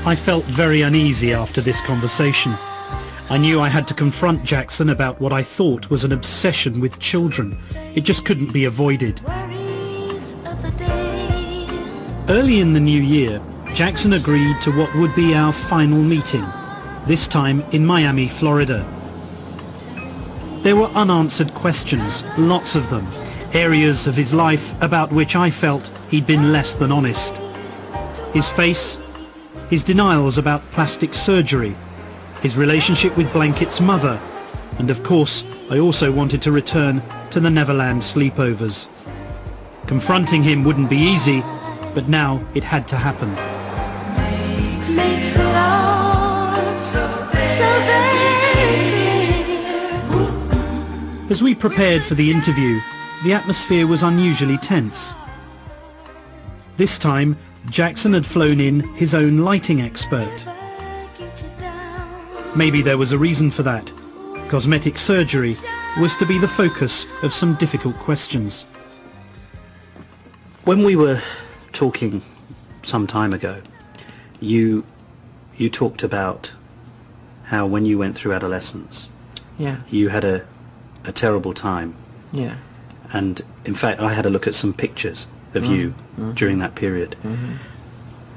I felt very uneasy after this conversation. I knew I had to confront Jackson about what I thought was an obsession with children. It just couldn't be avoided. Early in the new year, Jackson agreed to what would be our final meeting, this time in Miami, Florida. There were unanswered questions, lots of them, areas of his life about which I felt he'd been less than honest. His face, his denials about plastic surgery, his relationship with Blanket's mother, and of course, I also wanted to return to the Neverland sleepovers. Confronting him wouldn't be easy, but now it had to happen. Makes it all so As we prepared for the interview, the atmosphere was unusually tense. This time, Jackson had flown in his own lighting expert. Maybe there was a reason for that. Cosmetic surgery was to be the focus of some difficult questions. When we were talking some time ago, you talked about how when you went through adolescence, you had a terrible time. Yeah. And in fact, I had a look at some pictures of you during that period.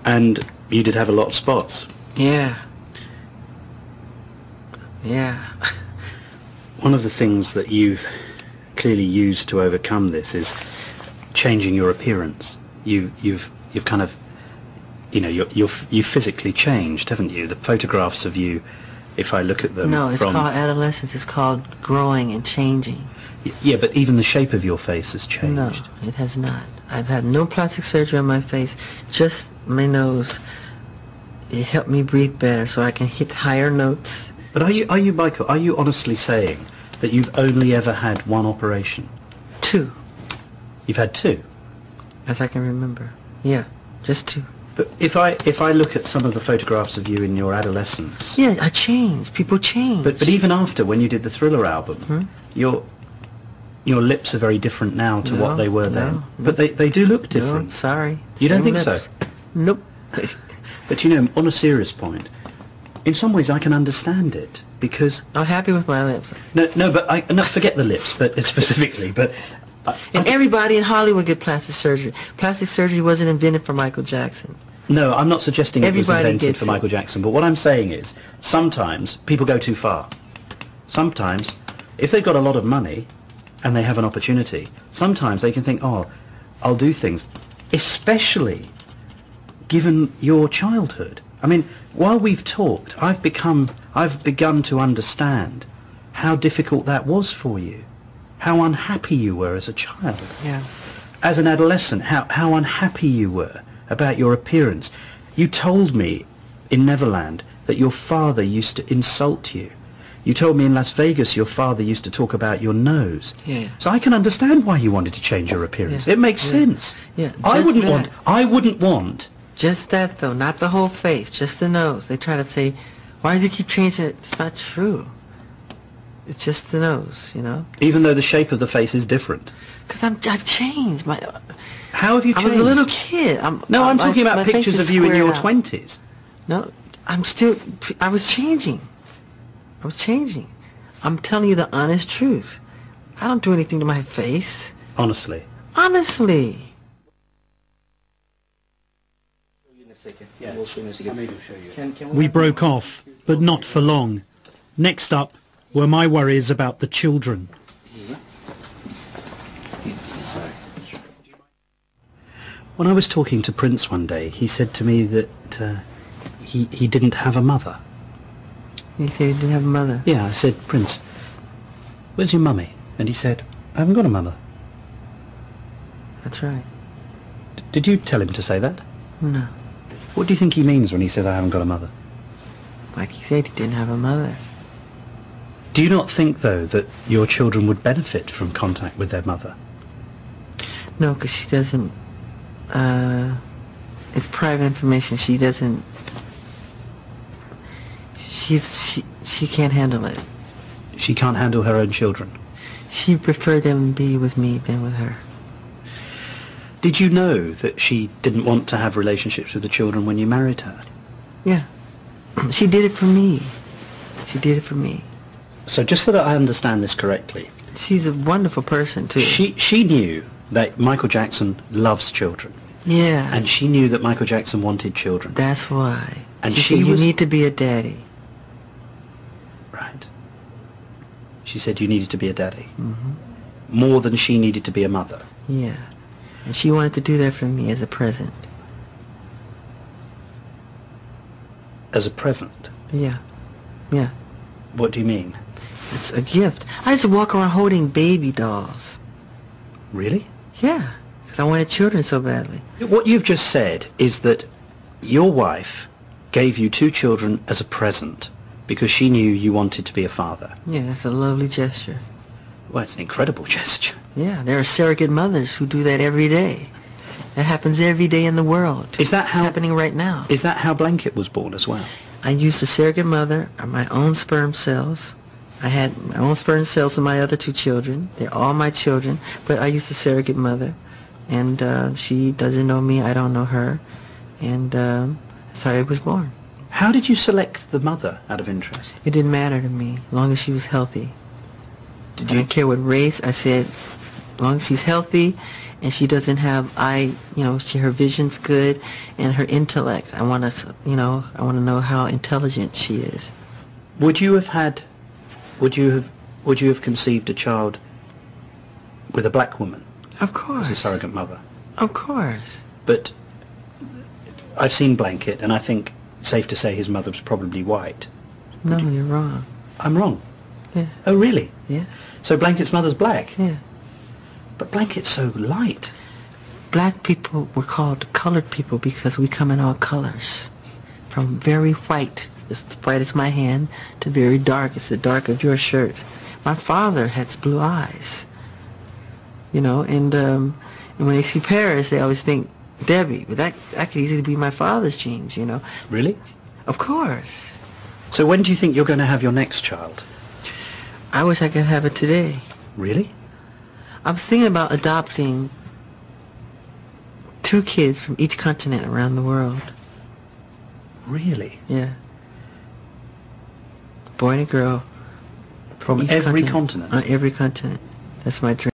And you did have a lot of spots. Yeah. Yeah. One of the things that you've clearly used to overcome this is changing your appearance. You've kind of, you know, you've physically changed, haven't you? The photographs of you, if I look at them, no, it's called adolescence. It's called growing and changing. Yeah, but even the shape of your face has changed. No, it has not. I've had no plastic surgery on my face, just my nose. It helped me breathe better so I can hit higher notes. But are you, Michael, are you honestly saying that you've only ever had one operation? 2. You've had 2? As I can remember. Yeah, just 2. But if I look at some of the photographs of you in your adolescence... Yeah, I changed. People change. But even after, when you did the Thriller album, your lips are very different now to what they were then. But they do look different. No, sorry. You don't think lips. so? Nope. But you know, on a serious point, in some ways I can understand it, because... I'm happy with my lips. No, but no, forget the lips, but specifically, but... And everybody in Hollywood get plastic surgery. Plastic surgery wasn't invented for Michael Jackson. No, I'm not suggesting it was Everybody invented gets for Michael Jackson, but what I'm saying is, sometimes people go too far. Sometimes, if they've got a lot of money, and they have an opportunity, sometimes they can think, oh, I'll do things, especially given your childhood. I mean, while we've talked, I've begun to understand how difficult that was for you, how unhappy you were as a child. Yeah. As an adolescent, how unhappy you were about your appearance. You told me in Neverland that your father used to insult you. You told me in Las Vegas your father used to talk about your nose. Yeah. So I can understand why you wanted to change your appearance. Yeah. It makes sense. Yeah. I wouldn't want. Just that, though, not the whole face, just the nose. They try to say, why do you keep changing it? It's not true. It's just the nose, you know? Even though the shape of the face is different. Because I've changed. How have you changed? I was a little kid. I'm talking about pictures of you in your 20s. No, I was changing. I'm telling you the honest truth. I don't do anything to my face. Honestly. Honestly. We broke off, but not for long. Next up were my worries about the children. When I was talking to Prince one day, he said to me that he didn't have a mother. He said he didn't have a mother? Yeah, I said, Prince, where's your mummy? And he said, I haven't got a mother. That's right. Did you tell him to say that? No. What do you think he means when he says I haven't got a mother? Like he said, he didn't have a mother. Do you not think, though, that your children would benefit from contact with their mother? No, because she doesn't... it's private information. She doesn't... She can't handle it. She can't handle her own children? She'd prefer them to be with me than with her. Did you know that she didn't want to have relationships with the children when you married her? Yeah. She did it for me. She did it for me. So just so that I understand this correctly, She's a wonderful person, too. she knew that Michael Jackson loves children, Yeah. and she knew that Michael Jackson wanted children. That's why. And she she said, you was- need to be a daddy. Right. She said you needed to be a daddy. More than she needed to be a mother. Yeah. And she wanted to do that for me as a present. As a present. Yeah. Yeah. What do you mean? It's a gift. I used to walk around holding baby dolls. Really? Yeah. Because I wanted children so badly. What you've just said is that your wife gave you 2 children as a present because she knew you wanted to be a father. Yeah, that's a lovely gesture. Well, it's an incredible gesture. Yeah, there are surrogate mothers who do that every day. That happens every day in the world. Is that how- It's happening right now. Is that how Blanket was born as well? I used a surrogate mother, or my own sperm cells. I had my own sperm cells in my other 2 children. They're all my children, but I used a surrogate mother. And she doesn't know me, I don't know her. And that's how I was born. How did you select the mother, out of interest? It didn't matter to me, as long as she was healthy. Did I you? didn't care what race. I said, as long as she's healthy and she doesn't have her vision's good and her intellect. I want to know how intelligent she is. Would you have conceived a child with a black woman Of as a course. surrogate mother? Of course. But I've seen Blanket, and I think it's safe to say his mother was probably white. No, you're wrong. I'm wrong. Yeah. Oh, really? Yeah. So Blanket's mother's black? Yeah. But Blanket's so light. Black people were called colored people because we come in all colors. From very white, as white as my hand, to very dark, it's the dark of your shirt. My father has blue eyes. And when they see Paris, they always think Debbie, but that could easily be my father's genes, Really? Of course. So when do you think you're going to have your next child? I wish I could have it today. Really? I was thinking about adopting 2 kids from each continent around the world. Really? Yeah. Boy and a girl. From each every continent? On every continent. That's my dream.